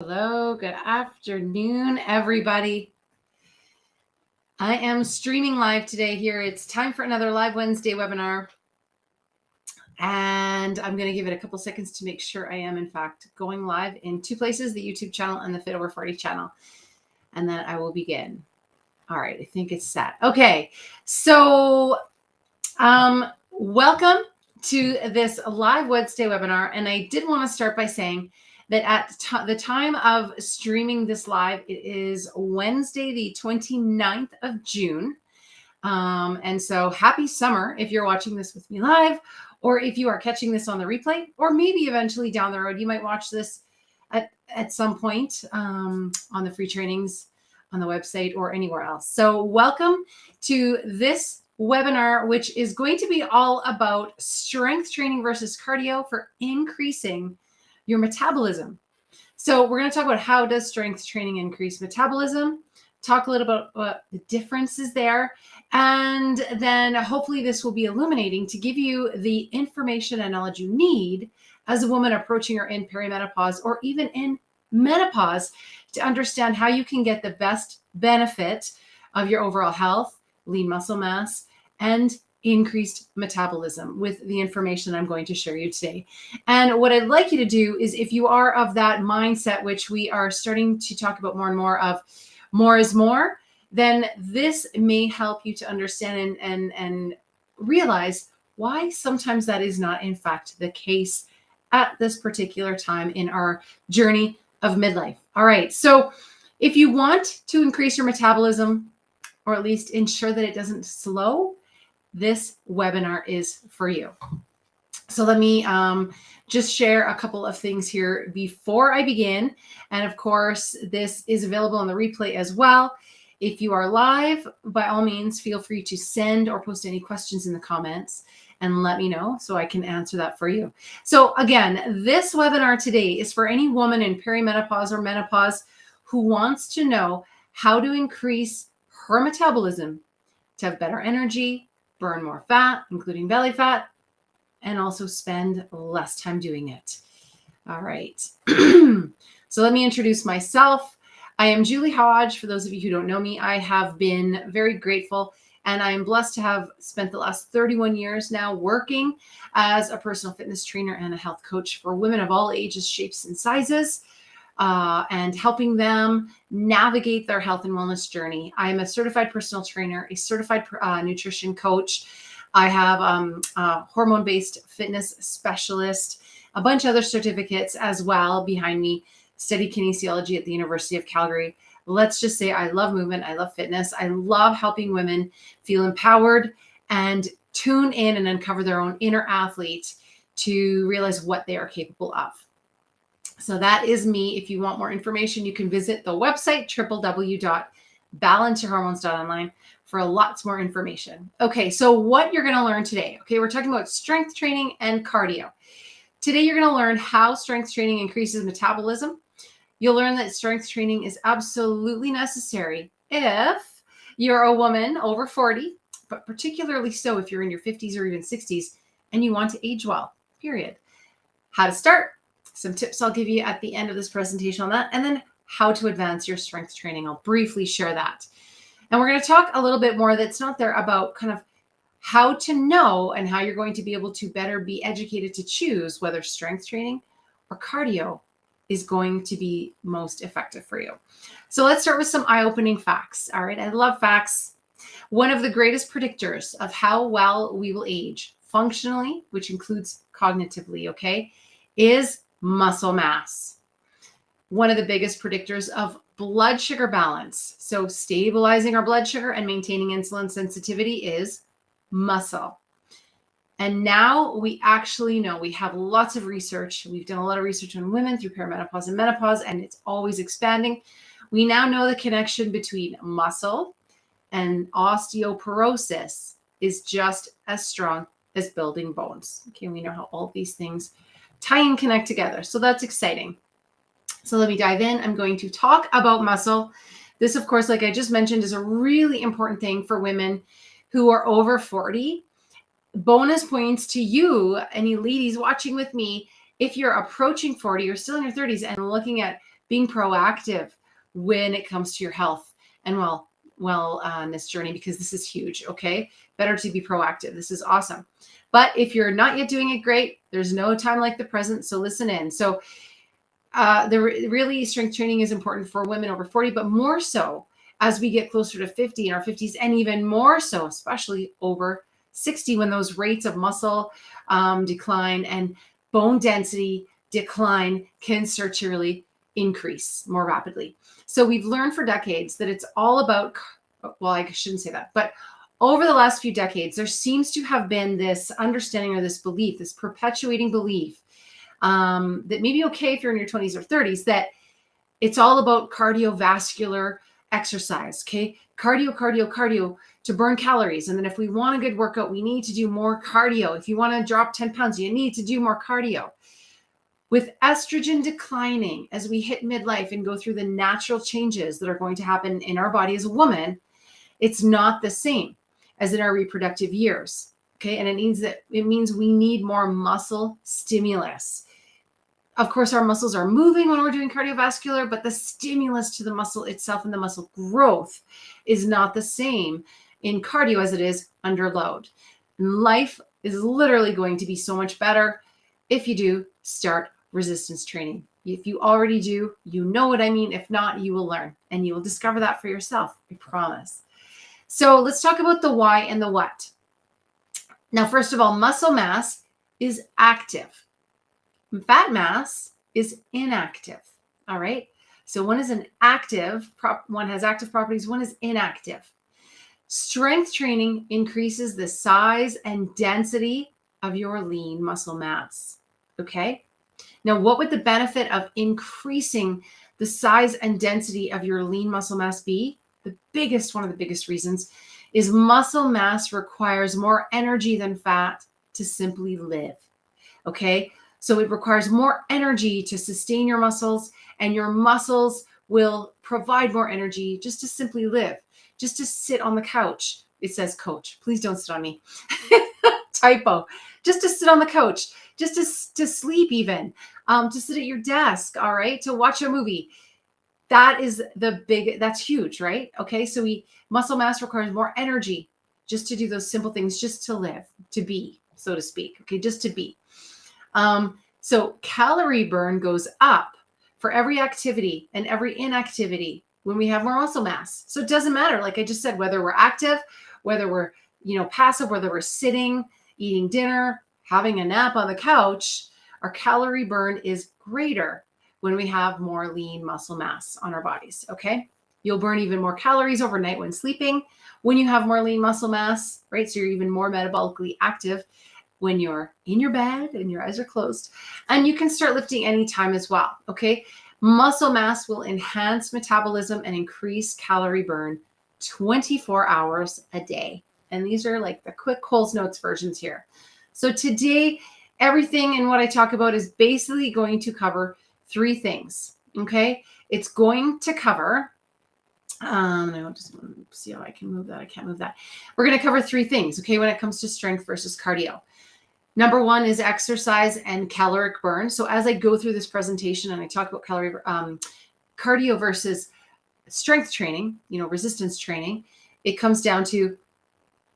Hello, good afternoon, everybody. I am streaming live today here. It's time for another Live Wednesday webinar. And I'm going to give it a couple seconds to make sure I am, in fact, going live in two places, the YouTube channel and the Fit Over 40 channel. And then I will begin. All right, I think it's set. Okay, so welcome to this Live Wednesday webinar. And I did want to start by saying that at the time of streaming this live, it is Wednesday, the 29th of June. And so happy summer if you're watching this with me live, or if you are catching this on the replay, or maybe eventually down the road, you might watch this at some point on the free trainings on the website or anywhere else. So welcome to this webinar, which is going to be all about strength training versus cardio for increasing your metabolism. So we're going to talk about how does strength training increase metabolism, talk a little about what the difference is there, and then hopefully this will be illuminating to give you the information and knowledge you need as a woman approaching or in perimenopause or even in menopause to understand how you can get the best benefit of your overall health, lean muscle mass, and increased metabolism with the information I'm going to share you today. And what I'd like you to do is, if you are of that mindset, which we are starting to talk about more and more of, more is more, then this may help you to understand and realize why sometimes that is not in fact the case at this particular time in our journey of midlife. All right, so if you want to increase your metabolism, or at least ensure that it doesn't slow, this webinar is for you. So let me just share a couple of things here before I begin. And of course, this is available on the replay as well. If you are live, by all means, feel free to send or post any questions in the comments and let me know so I can answer that for you. So again, this webinar today is for any woman in perimenopause or menopause who wants to know how to increase her metabolism to have better energy, burn more fat, including belly fat, and also spend less time doing it. All right. So let me introduce myself. I am Julie Hodge. For those of you who don't know me, I have been very grateful and I am blessed to have spent the last 31 years now working as a personal fitness trainer and a health coach for women of all ages, shapes, and sizes, and helping them navigate their health and wellness journey. I am a certified personal trainer, a certified nutrition coach. I have a hormone-based fitness specialist, a bunch of other certificates as well behind me, studied kinesiology at the University of Calgary. Let's just say I love movement. I love fitness. I love helping women feel empowered and tune in and uncover their own inner athlete to realize what they are capable of. So that is me. If you want more information, you can visit the website, www.balanceyourhormones.online, for lots more information. Okay, so what you're going to learn today. Okay, we're talking about strength training and cardio. Today, you're going to learn how strength training increases metabolism. You'll learn that strength training is absolutely necessary if you're a woman over 40, but particularly so if you're in your 50s or even 60s and you want to age well, period. How to start, some tips I'll give you at the end of this presentation on that, and then how to advance your strength training. I'll briefly share that. And we're going to talk a little bit more that's not there about kind of how to know and how you're going to be able to better be educated to choose whether strength training or cardio is going to be most effective for you. So let's start with some eye-opening facts. All right, I love facts. One of the greatest predictors of how well we will age functionally, which includes cognitively, okay, is muscle mass. One of the biggest predictors of blood sugar balance, so stabilizing our blood sugar and maintaining insulin sensitivity, is muscle. And now we actually know, we have lots of research. We've done a lot of research on women through perimenopause and menopause, and it's always expanding. We now know the connection between muscle and osteoporosis is just as strong as building bones. Okay, we know how all these things tie and connect together. So that's exciting. So let me dive in. I'm going to talk about muscle. This, of course, like I just mentioned, is a really important thing for women who are over 40. Bonus points to you, any ladies watching with me, if you're approaching 40 or still in your 30s and looking at being proactive when it comes to your health and wellness journey, because this is huge. Okay. Better to be proactive. This is awesome. But if you're not yet doing it, great. There's no time like the present. So listen in. So really strength training is important for women over 40, but more so as we get closer to 50 in our 50s, and even more so, especially over 60, when those rates of muscle decline and bone density decline can certainly increase more rapidly. So we've learned for decades that it's all about, well, I shouldn't say that, but over the last few decades, there seems to have been this understanding or this belief, this perpetuating belief that maybe okay if you're in your 20s or 30s, that it's all about cardiovascular exercise. Okay. Cardio to burn calories. And then if we want a good workout, we need to do more cardio. If you want to drop 10 pounds, you need to do more cardio. With estrogen declining as we hit midlife and go through the natural changes that are going to happen in our body as a woman, it's not the same as in our reproductive years. Okay. And it means we need more muscle stimulus. Of course, our muscles are moving when we're doing cardiovascular, but the stimulus to the muscle itself and the muscle growth is not the same in cardio as it is under load. Life is literally going to be so much better if you do start resistance training. If you already do, you know what I mean. If not, you will learn and you will discover that for yourself. I promise. So let's talk about the why and the what. Now, first of all, muscle mass is active. Fat mass is inactive. All right. So one is one has active properties, one is inactive. Strength training increases the size and density of your lean muscle mass. Okay. Now, what would the benefit of increasing the size and density of your lean muscle mass be? One of the biggest reasons is muscle mass requires more energy than fat to simply live. Okay. So it requires more energy to sustain your muscles, and your muscles will provide more energy just to simply live, just to sit on the couch. It says coach. Please don't sit on me. Typo. Just to sit on the couch, just to sleep even, to sit at your desk, all right, to watch a movie. That's huge, right? Okay, so muscle mass requires more energy just to do those simple things, just to live, to be, so to speak. Okay, just to be. So calorie burn goes up for every activity and every inactivity when we have more muscle mass. So it doesn't matter, like I just said, whether we're active, whether we're, passive, whether we're sitting, eating dinner, having a nap on the couch, our calorie burn is greater when we have more lean muscle mass on our bodies. Okay. You'll burn even more calories overnight when sleeping, when you have more lean muscle mass, right? So you're even more metabolically active when you're in your bed and your eyes are closed, and you can start lifting anytime as well. Okay. Muscle mass will enhance metabolism and increase calorie burn 24 hours a day. And these are like the quick Coles Notes versions here. So today, everything in what I talk about is basically going to cover three things. Okay. It's going to cover, I just want to see how I can move that. I can't move that. We're going to cover three things. Okay. When it comes to strength versus cardio. Number one is exercise and caloric burn. So as I go through this presentation and I talk about cardio versus strength training, resistance training, it comes down to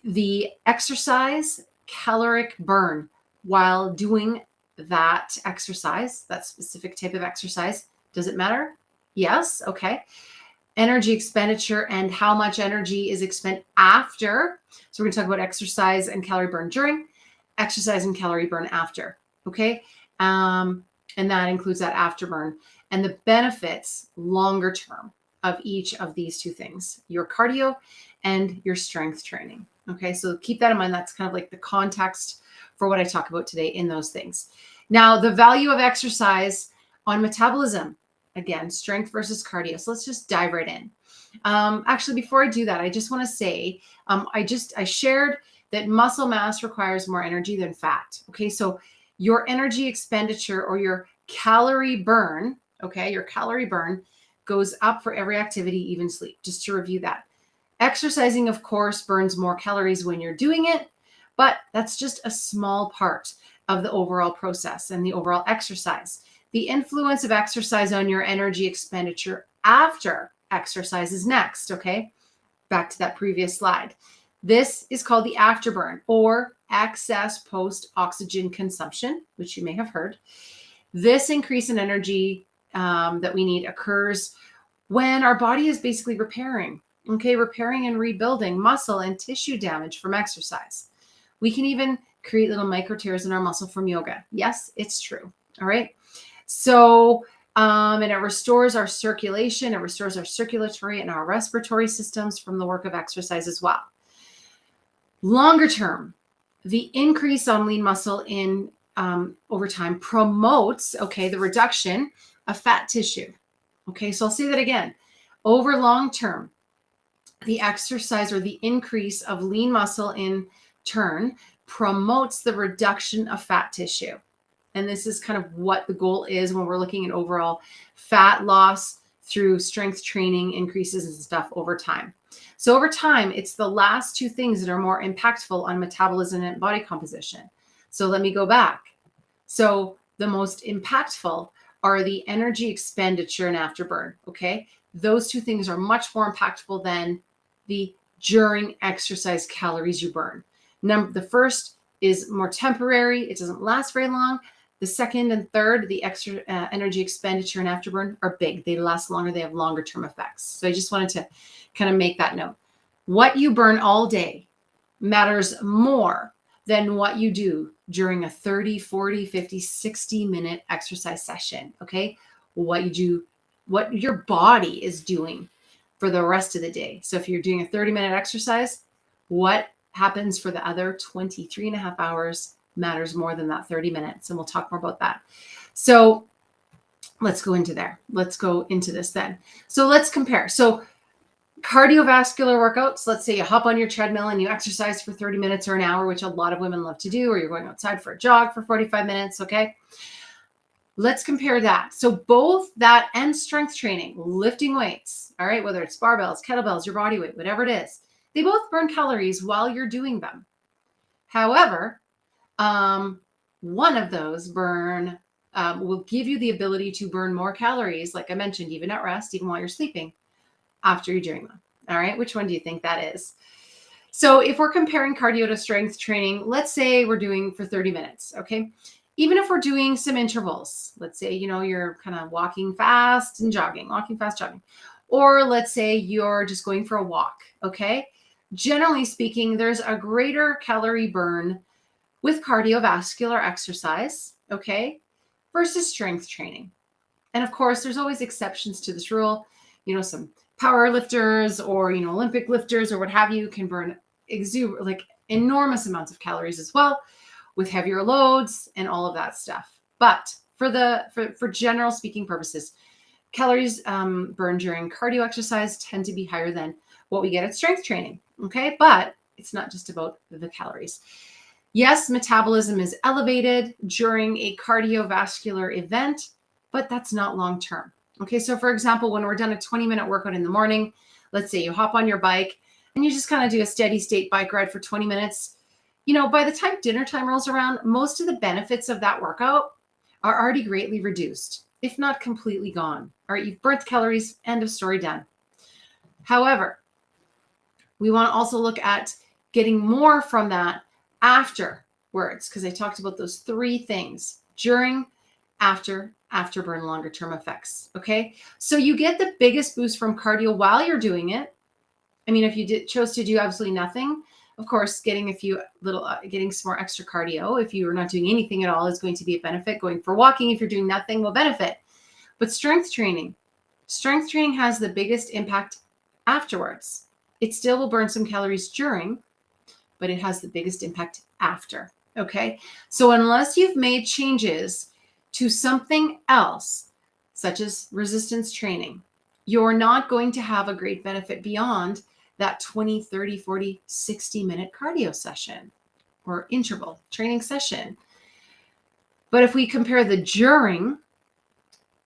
the exercise caloric burn while doing that exercise, that specific type of exercise. Does it matter? Yes. Okay. Energy expenditure and how much energy is expended after. So we're going to talk about exercise and calorie burn during, exercise and calorie burn after. Okay. And that includes that afterburn and the benefits longer term of each of these two things, your cardio and your strength training. Okay. So keep that in mind. That's kind of like the context for what I talk about today in those things. Now, the value of exercise on metabolism, again, strength versus cardio. So let's just dive right in. Actually, before I do that, I just want to say, I shared that muscle mass requires more energy than fat. Okay. So your energy expenditure or your calorie burn, okay, your calorie burn goes up for every activity, even sleep, just to review that. Exercising, of course, burns more calories when you're doing it, but that's just a small part of the overall process and the overall exercise. The influence of exercise on your energy expenditure after exercise is next, okay? Back to that previous slide. This is called the afterburn or excess post-oxygen consumption, which you may have heard. This increase in energy that we need occurs when our body is basically repairing and rebuilding muscle and tissue damage from exercise. We can even create little micro tears in our muscle from yoga. Yes, it's true. All right. So, and it restores our circulation, it restores our circulatory and our respiratory systems from the work of exercise as well. Longer term, the increase on lean muscle in over time promotes, the reduction of fat tissue. Okay, so I'll say that again. Over long term, the exercise or the increase of lean muscle in turn promotes the reduction of fat tissue. And this is kind of what the goal is when we're looking at overall fat loss through strength training increases and stuff over time. So over time, it's the last two things that are more impactful on metabolism and body composition. So let me go back. So the most impactful are the energy expenditure and afterburn, okay? Those two things are much more impactful than the during exercise calories you burn. The first is more temporary. It doesn't last very long. The second and third, the extra energy expenditure and afterburn are big. They last longer. They have longer term effects. So I just wanted to kind of make that note. What you burn all day matters more than what you do during a 30, 40, 50, 60-minute exercise session, okay? What you do, what your body is doing for the rest of the day. So if you're doing a 30-minute exercise, what happens for the other 23 and a half hours matters more than that 30 minutes. And we'll talk more about that. So let's go into there. Let's go into this then. So let's compare. So cardiovascular workouts, let's say you hop on your treadmill and you exercise for 30 minutes or an hour, which a lot of women love to do, or you're going outside for a jog for 45 minutes, okay? Let's compare that. So both that and strength training, lifting weights, all right, whether it's barbells, kettlebells, your body weight, whatever it is, they both burn calories while you're doing them. However, one of those will give you the ability to burn more calories, like I mentioned, even at rest, even while you're sleeping, after you're doing them. All right. Which one do you think that is? So if we're comparing cardio to strength training, let's say we're doing for 30 minutes. Okay. Even if we're doing some intervals, let's say, you're kind of walking fast and jogging, walking fast, jogging, or let's say you're just going for a walk. Okay. Generally speaking, there's a greater calorie burn with cardiovascular exercise. Okay. Versus strength training. And of course, there's always exceptions to this rule. Some power lifters or, Olympic lifters or what have you can burn enormous amounts of calories as well with heavier loads and all of that stuff. But for general speaking purposes, calories burned during cardio exercise tend to be higher than what we get at strength training. Okay. But it's not just about the calories. Yes, metabolism is elevated during a cardiovascular event, but that's not long term. Okay, so for example, when we're done a 20-minute workout in the morning, let's say you hop on your bike and you just kind of do a steady state bike ride for 20 minutes. By the time dinner time rolls around, most of the benefits of that workout are already greatly reduced, if not completely gone. All right, you've burnt calories, end of story, done. However, we want to also look at getting more from that afterwards, because I talked about those three things: during, afterburn, longer term effects. Okay. So you get the biggest boost from cardio while you're doing it. I mean, if you chose to do absolutely nothing, of course, getting some more extra cardio, if you're not doing anything at all, is going to be a benefit. Going for walking, if you're doing nothing, will benefit. But strength training has the biggest impact afterwards. It still will burn some calories during, but it has the biggest impact after. Okay. So unless you've made changes to something else, such as resistance training, you're not going to have a great benefit beyond that 20, 30, 40, 60-minute cardio session or interval training session. But if we compare the during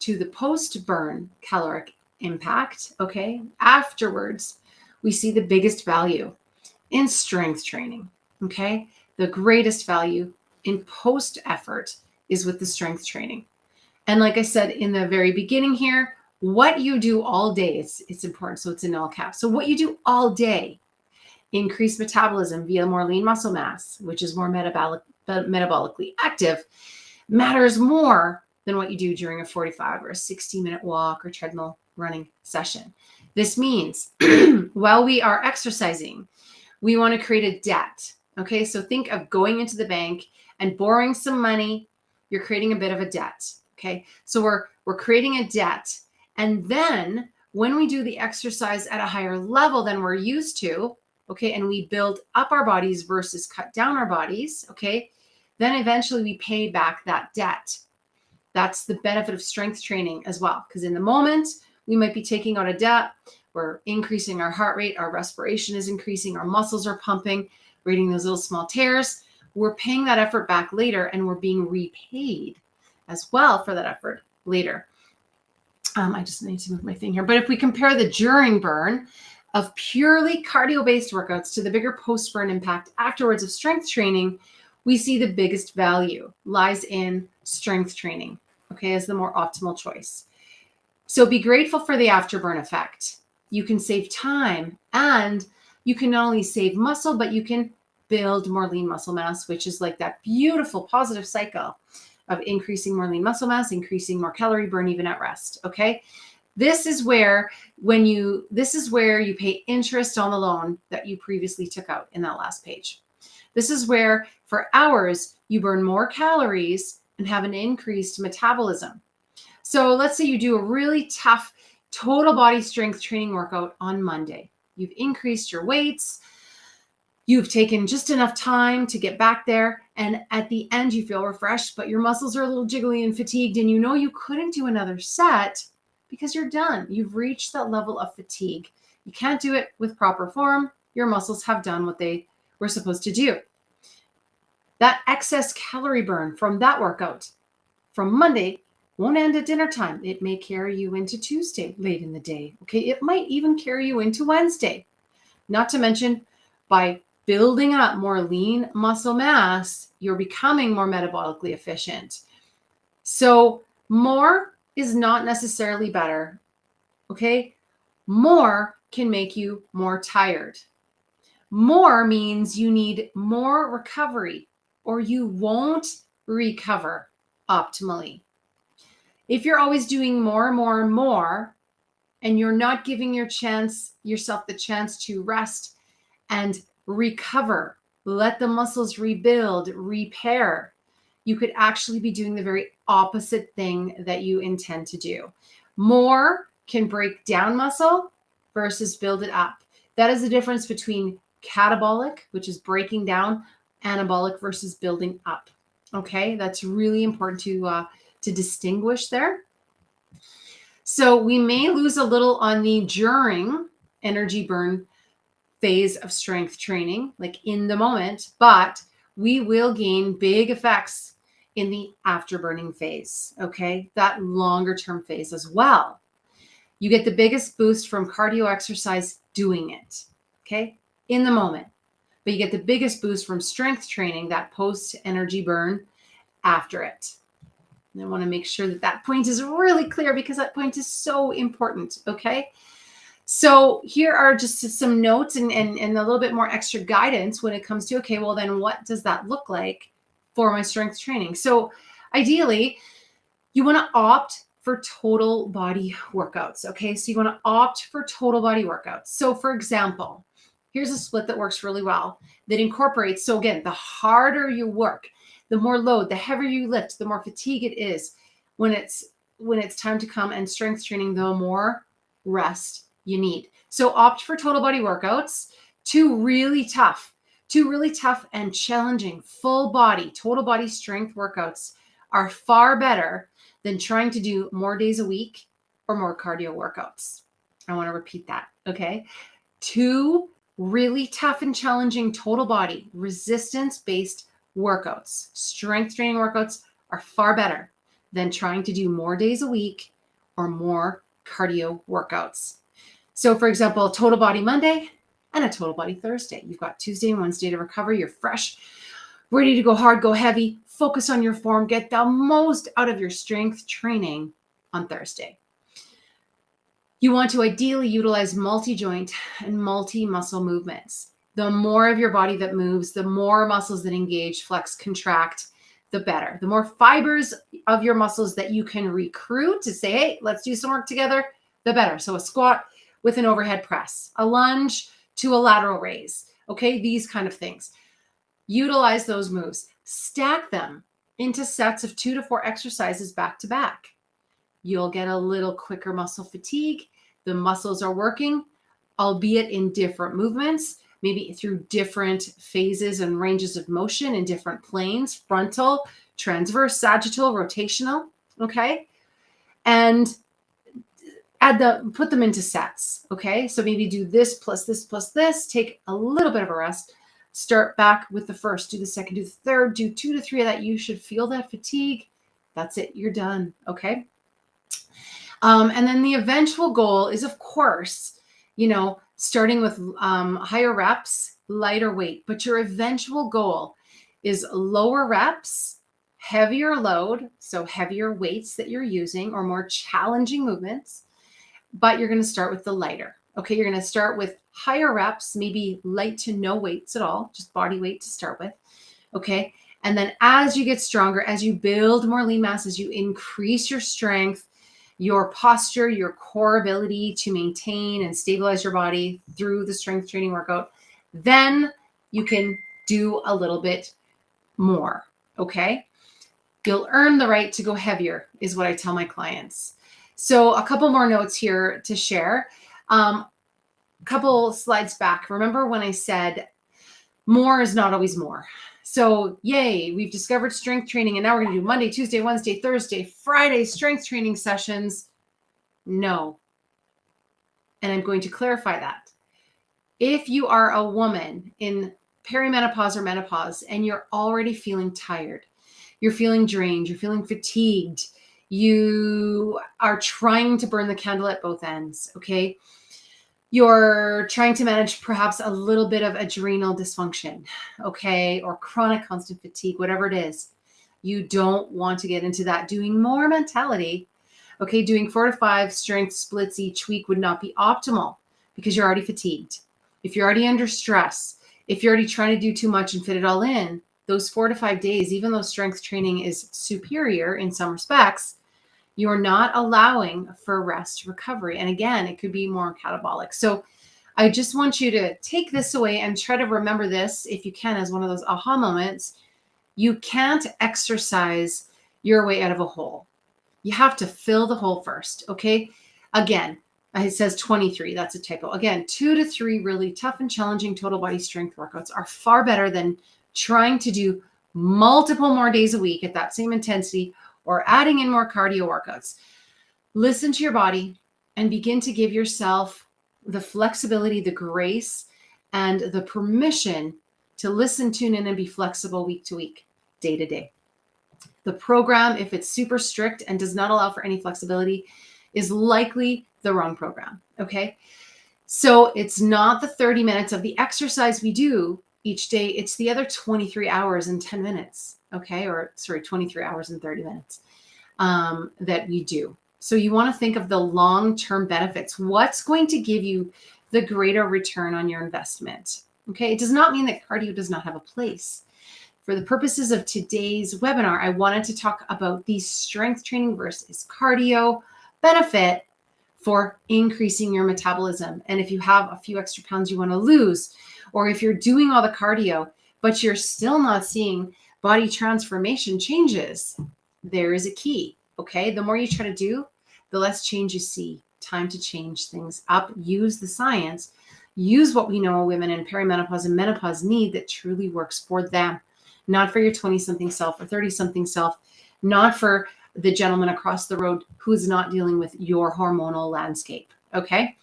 to the post-burn caloric impact, okay, afterwards, we see the biggest value in strength training, okay? The greatest value in post-effort is with the strength training. And like I said in the very beginning here, what you do all day, it's important. So it's in all caps. So what you do all day, increase metabolism via more lean muscle mass, which is more metabolically active, matters more than what you do during a 45 or a 60-minute walk or treadmill running session. This means while we are exercising, we want to create a debt. Okay, so think of going into the bank and borrowing some money. You're creating a bit of a debt. Okay, so we're creating a debt, and then when we do the exercise at a higher level than we're used to, okay, and we build up our bodies versus cut down our bodies, okay, then eventually we pay back that debt. That's the benefit of strength training as well, because in the moment we might be taking out a debt. We're increasing our heart rate, our respiration is increasing, our muscles are pumping, creating those little small tears. We're paying that effort back later, and we're being repaid as well for that effort later. I just need to move my thing here. But if we compare the during burn of purely cardio-based workouts to the bigger post-burn impact afterwards of strength training, we see the biggest value lies in strength training, okay, as the more optimal choice. So be grateful for the afterburn effect. You can save time, and you can not only save muscle, but you can build more lean muscle mass, which is like that beautiful positive cycle of increasing more lean muscle mass, increasing more calorie burn even at rest. Okay. This is where you pay interest on the loan that you previously took out in that last page. This is where for hours you burn more calories and have an increased metabolism. So let's say you do a really tough total body strength training workout on Monday. You've increased your weights. You've taken just enough time to get back there, and at the end you feel refreshed, but your muscles are a little jiggly and fatigued, and you know you couldn't do another set because you're done. You've reached that level of fatigue. You can't do it with proper form. Your muscles have done what they were supposed to do. That excess calorie burn from that workout from Monday won't end at dinner time. It may carry you into Tuesday late in the day. Okay, it might even carry you into Wednesday. Not to mention, by building up more lean muscle mass, you're becoming more metabolically efficient. So more is not necessarily better, okay? More can make you more tired. More means you need more recovery, or you won't recover optimally. If you're always doing more and more and more, and you're not giving yourself the chance to rest and recover, let the muscles rebuild, repair, you could actually be doing the very opposite thing that you intend to do. More can break down muscle versus build it up. That is the difference between catabolic, which is breaking down, anabolic versus building up. Okay, that's really important to distinguish there. So we may lose a little on the during energy burn phase of strength training, like in the moment, but we will gain big effects in the afterburning phase, okay? That longer term phase as well. You get the biggest boost from cardio exercise doing it, okay? In the moment. But you get the biggest boost from strength training, that post energy burn after it. And I want to make sure that that point is really clear because that point is so important, okay? So here are just some notes and a little bit more extra guidance when it comes to, okay, well then what does that look like for my strength training? So ideally, you want to opt for total body workouts, okay? So you want to opt for total body workouts. So for example, here's a split that works really well that incorporates, so again, the harder you work, the more load, the heavier you lift, the more fatigue it is. When it's time to come and strength training, the more rest you need. So opt for total body workouts. Two really tough and challenging full body, total body strength workouts are far better than trying to do more days a week or more cardio workouts. I want to repeat that, okay? Two really tough and challenging total body resistance-based workouts, strength training workouts are far better than trying to do more days a week or more cardio workouts. So for example, total body Monday and a total body Thursday. You've got Tuesday and Wednesday to recover. You're fresh, ready to go hard, go heavy. focus on your form, get the most out of your strength training on Thursday. You want to ideally utilize multi-joint and multi-muscle movements. The more of your body that moves, the more muscles that engage, flex, contract, the better. The more fibers of your muscles that you can recruit to say, hey, let's do some work together, the better. So a squat with an overhead press, a lunge to a lateral raise, okay? These kind of things. Utilize those moves. Stack them into sets of 2 to 4 exercises back to back. You'll get a little quicker muscle fatigue. The muscles are working, albeit in different movements, maybe through different phases and ranges of motion in different planes, frontal, transverse, sagittal, rotational, okay? And put them into sets, okay? So maybe do this plus this plus this, take a little bit of a rest, start back with the first, do the second, do the third, do 2 to 3 of that. You should feel that fatigue. That's it, you're done, okay? And then the eventual goal is, of course, starting with higher reps, lighter weight, but your eventual goal is lower reps, heavier load, so heavier weights that you're using or more challenging movements, but you're going to start with the lighter. Okay, you're going to start with higher reps, maybe light to no weights at all, just body weight to start with. Okay, and then as you get stronger, as you build more lean mass, as you increase your strength, your posture, your core ability to maintain and stabilize your body through the strength training workout, then you can do a little bit more, okay? You'll earn the right to go heavier is what I tell my clients. So a couple more notes here to share. A couple slides back, remember when I said more is not always more? So yay, we've discovered strength training and now we're going to do Monday, Tuesday, Wednesday, Thursday, Friday strength training sessions. No. And I'm going to clarify that. If you are a woman in perimenopause or menopause and you're already feeling tired, you're feeling drained, you're feeling fatigued, you are trying to burn the candle at both ends, okay? You're trying to manage perhaps a little bit of adrenal dysfunction, okay? Or chronic constant fatigue, whatever it is. You don't want to get into that doing more mentality. Okay, doing 4 to 5 strength splits each week would not be optimal because you're already fatigued. If you're already under stress, if you're already trying to do too much and fit it all in, those 4 to 5 days, even though strength training is superior in some respects, you're not allowing for rest recovery. And again, it could be more catabolic. So I just want you to take this away and try to remember this, if you can, as one of those aha moments. You can't exercise your way out of a hole. You have to fill the hole first, okay? Again, it says 23. That's a typo. Again, 2 to 3 really tough and challenging total body strength workouts are far better than trying to do multiple more days a week at that same intensity or adding in more cardio workouts. Listen to your body and begin to give yourself the flexibility, the grace, and the permission to listen, tune in, and be flexible week to week, day to day. The program, if it's super strict and does not allow for any flexibility, is likely the wrong program, okay? So it's not the 30 minutes of the exercise we do each day. It's the other 23 hours and 10 minutes, okay? Or sorry, 23 hours and 30 minutes that we do. So you want to think of the long-term benefits. What's going to give you the greater return on your investment? Okay, it does not mean that cardio does not have a place. For the purposes of today's webinar, I wanted to talk about the strength training versus cardio benefit for increasing your metabolism. And if you have a few extra pounds you want to lose, or if you're doing all the cardio, but you're still not seeing body transformation changes, there is a key, okay? The more you try to do, the less change you see. Time to change things up. Use the science. Use what we know women in perimenopause and menopause need that truly works for them. Not for your 20-something self or 30-something self, not for the gentleman across the road who is not dealing with your hormonal landscape, okay?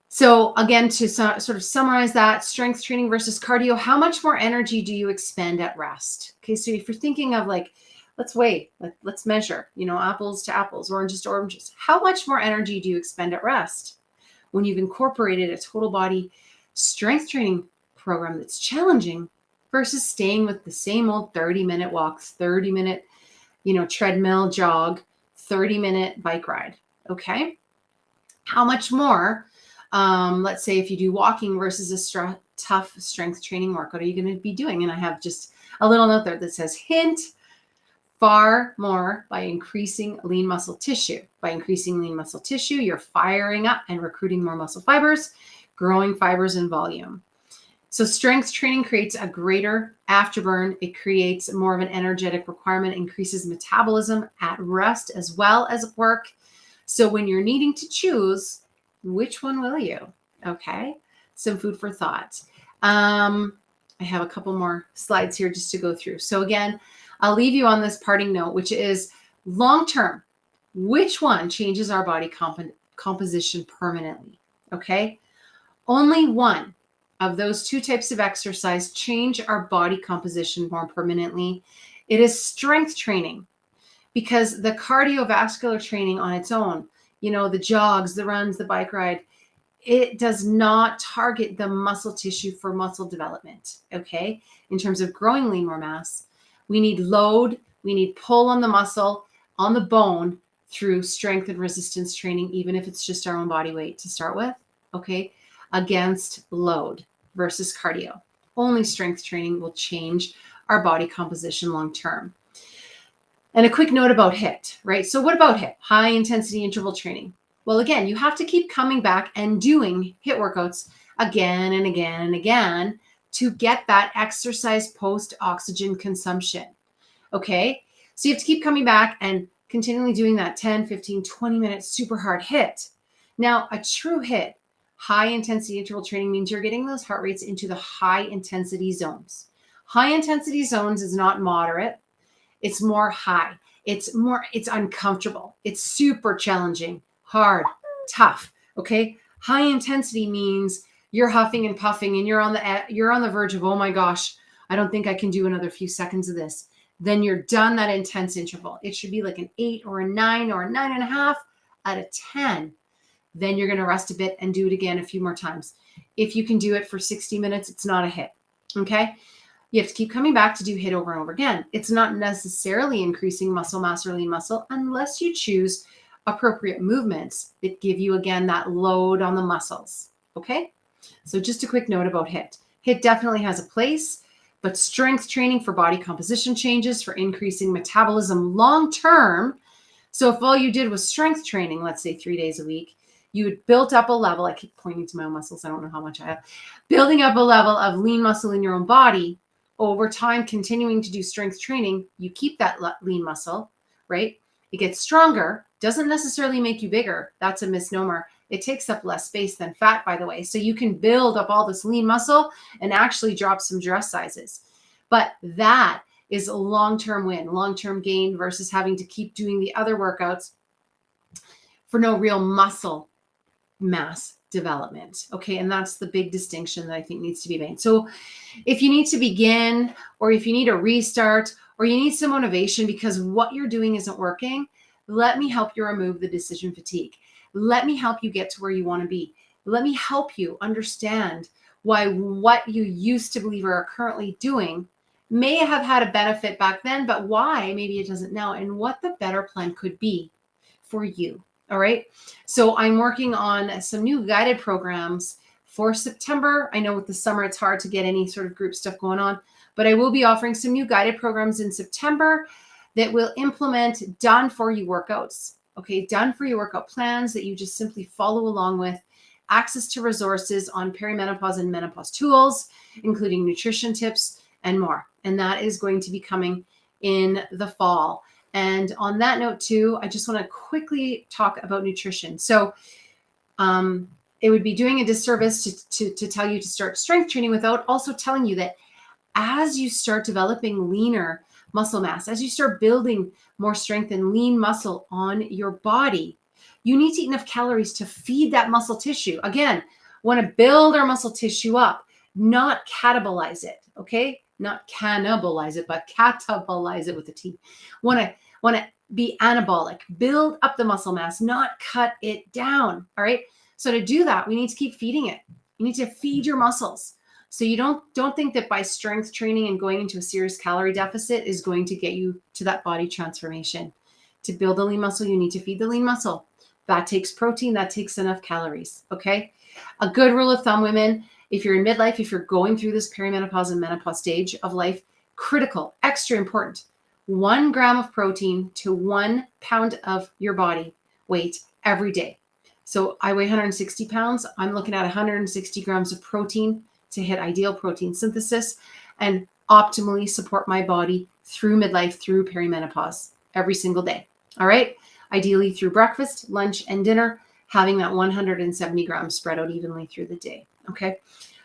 So again, to sort of summarize that, strength training versus cardio, how much more energy do you expend at rest? Okay, so if you're thinking of like, let's weigh, let's measure, apples to apples, oranges to oranges. How much more energy do you expend at rest when you've incorporated a total body strength training program that's challenging, versus staying with the same old 30-minute walks, 30-minute, treadmill jog, 30-minute bike ride. Okay. How much more, let's say if you do walking versus a tough strength training workout, are you going to be doing? And I have just a little note there that says, hint, far more by increasing lean muscle tissue. By increasing lean muscle tissue, you're firing up and recruiting more muscle fibers, growing fibers in volume. So strength training creates a greater afterburn. It creates more of an energetic requirement, increases metabolism at rest as well as at work. So when you're needing to choose, which one will you? Okay, some food for thought. I have a couple more slides here just to go through. So again, I'll leave you on this parting note, which is long-term. Which one changes our body composition permanently? Okay, only one of those two types of exercise change our body composition more permanently. It is strength training, because the cardiovascular training on its own, the jogs, the runs, the bike ride, it does not target the muscle tissue for muscle development. Okay. In terms of growing lean more mass, we need load, we need pull on the muscle, on the bone through strength and resistance training, even if it's just our own body weight to start with. Okay. Against load versus cardio. Only strength training will change our body composition long term. And a quick note about HIIT, right? So what about HIIT? High intensity interval training. Well, again, you have to keep coming back and doing HIIT workouts again and again and again to get that exercise post-oxygen consumption. Okay? So you have to keep coming back and continually doing that 10, 15, 20 minute super hard HIIT. Now, a true HIIT, high intensity interval training, means you're getting those heart rates into the high intensity zones. High intensity zones is not moderate. It's more high. It's uncomfortable. It's super challenging, hard, tough. Okay. High intensity means you're huffing and puffing and you're on the verge of, oh my gosh, I don't think I can do another few seconds of this. Then you're done that intense interval. It should be like an 8 or a 9 or a 9.5 out of 10. Then you're going to rest a bit and do it again a few more times. If you can do it for 60 minutes, it's not a HIIT. Okay. You have to keep coming back to do HIIT over and over again. It's not necessarily increasing muscle mass or lean muscle unless you choose appropriate movements that give you, again, that load on the muscles. Okay? So just a quick note about HIIT. HIIT definitely has a place, but strength training for body composition changes, for increasing metabolism long term. So if all you did was strength training, let's say 3 days a week, you would build up a level. I keep pointing to my own muscles. I don't know how much I have. Building up a level of lean muscle in your own body. Over time, continuing to do strength training, you keep that lean muscle, right? It gets stronger, doesn't necessarily make you bigger. That's a misnomer. It takes up less space than fat, by the way. So you can build up all this lean muscle and actually drop some dress sizes. But that is a long-term win, long-term gain versus having to keep doing the other workouts for no real muscle mass development. Okay. And that's the big distinction that I think needs to be made. So if you need to begin, or if you need a restart, or you need some motivation because what you're doing isn't working, let me help you remove the decision fatigue. Let me help you get to where you want to be. Let me help you understand why what you used to believe or are currently doing may have had a benefit back then, but why maybe it doesn't now, and what the better plan could be for you. All right. So I'm working on some new guided programs for September. I know with the summer, it's hard to get any sort of group stuff going on, but I will be offering some new guided programs in September that will implement done for you workouts. Okay. Done for you workout plans that you just simply follow along with, access to resources on perimenopause and menopause tools, including nutrition tips and more. And that is going to be coming in the fall. And on that note too, I just want to quickly talk about nutrition. So it would be doing a disservice to tell you to start strength training without also telling you that as you start developing leaner muscle mass, as you start building more strength and lean muscle on your body, you need to eat enough calories to feed that muscle tissue. Again, want to build our muscle tissue up, not catabolize it. Okay. Not cannibalize it, but catabolize it with a T. Want to be anabolic, build up the muscle mass, not cut it down. All right. So to do that, we need to keep feeding it. You need to feed your muscles. So you don't think that by strength training and going into a serious calorie deficit is going to get you to that body transformation. To build a lean muscle, you need to feed the lean muscle. That takes protein, that takes enough calories. Okay. A good rule of thumb, women, if you're in midlife, if you're going through this perimenopause and menopause stage of life, critical, extra important, 1 gram of protein to 1 pound of your body weight every day. So I weigh 160 pounds. I'm looking at 160 grams of protein to hit ideal protein synthesis and optimally support my body through midlife, through perimenopause every single day. All right. Ideally through breakfast, lunch, and dinner, having that 170 grams spread out evenly through the day. Okay.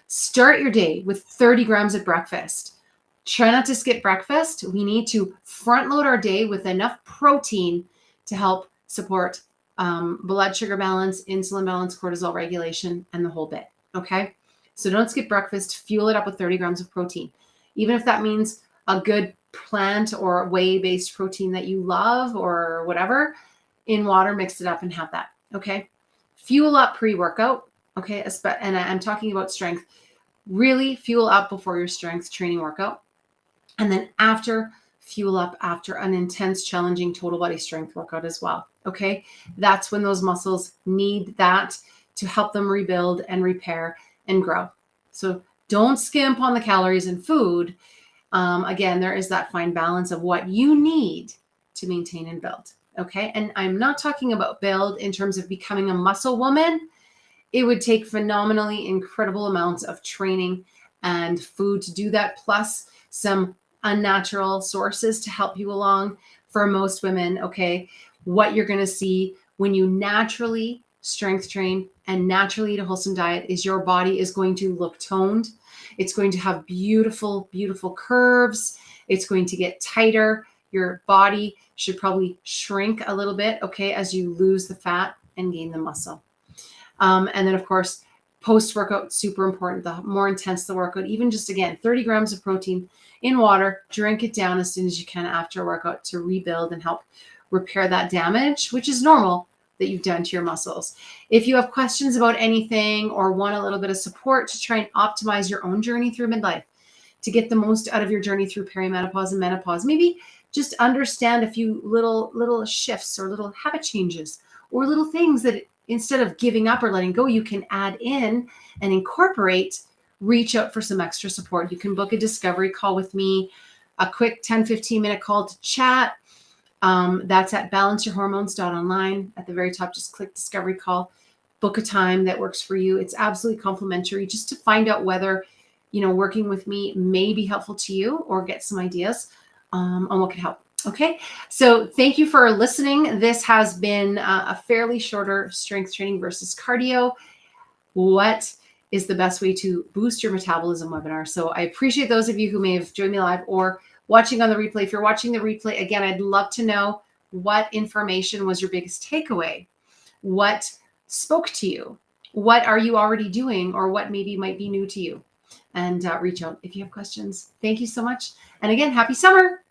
Start your day with 30 grams at breakfast. Try not to skip breakfast. We need to front load our day with enough protein to help support blood sugar balance, insulin balance, cortisol regulation, and the whole bit. Okay. So don't skip breakfast. Fuel it up with 30 grams of protein. Even if that means a good plant or whey-based protein that you love or whatever, in water, mix it up and have that. Okay. Fuel up pre-workout. Okay. And I'm talking about strength. Really fuel up before your strength training workout. And then after, fuel up after an intense, challenging total body strength workout as well. Okay. That's when those muscles need that to help them rebuild and repair and grow. So don't skimp on the calories and food. Again, there is that fine balance of what you need to maintain and build. Okay. And I'm not talking about build in terms of becoming a muscle woman. It would take phenomenally incredible amounts of training and food to do that, plus some unnatural sources to help you along. For most women, okay, what you're going to see when you naturally strength train and naturally eat a wholesome diet is your body is going to look toned. It's going to have beautiful, beautiful curves. It's going to get tighter. Your body should probably shrink a little bit, okay, as you lose the fat and gain the muscle. And then, of course, post-workout, super important. The more intense the workout, even just, again, 30 grams of protein in water, drink it down as soon as you can after a workout to rebuild and help repair that damage, which is normal, that you've done to your muscles. If you have questions about anything or want a little bit of support to try and optimize your own journey through midlife, to get the most out of your journey through perimenopause and menopause, maybe just understand a few little shifts or little habit changes or little things that instead of giving up or letting go, you can add in and incorporate, reach out for some extra support. You can book a discovery call with me, a quick 10-15 minute call to chat. That's at balanceyourhormones.online. At the very top, just click discovery call, book a time that works for you. It's absolutely complimentary just to find out whether, working with me may be helpful to you or get some ideas on what could help. Okay, so thank you for listening. This has been a fairly shorter strength training versus cardio. What is the best way to boost your metabolism webinar? So I appreciate those of you who may have joined me live or watching on the replay. If you're watching the replay, again, I'd love to know what information was your biggest takeaway. What spoke to you? What are you already doing or what maybe might be new to you? And reach out if you have questions. Thank you so much. And again, happy summer.